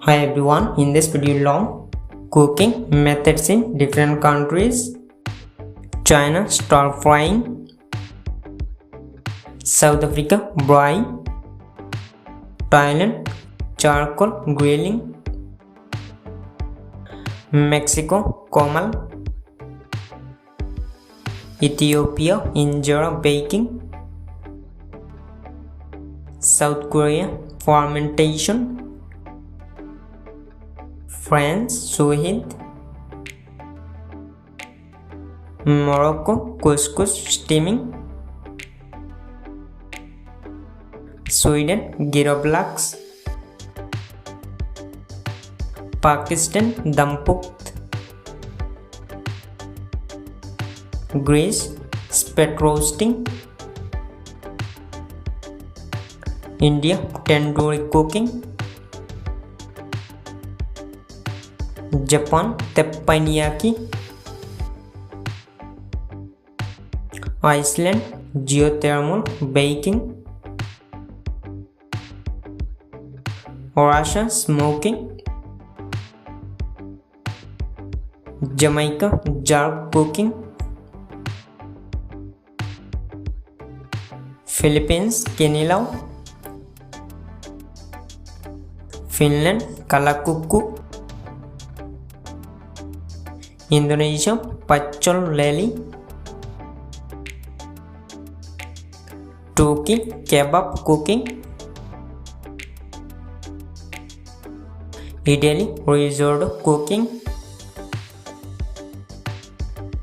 Hi everyone, in this video long cooking methods in different countries. China stir frying, South Africa braai, Thailand charcoal grilling, Mexico komal, Ethiopia injera baking, South Korea fermentation, France suhid, Morocco couscous steaming, Sweden gyroblacks, Pakistan dampukht, Greece spit roasting, India tandoori cooking, Japan teppanyaki, Iceland geothermal baking, Russia smoking, Jamaica jerk cooking, Philippines kinilaw, Finland kalakukku, Indonesia pecel lele, Turkey kebab cooking, Italy risotto cooking,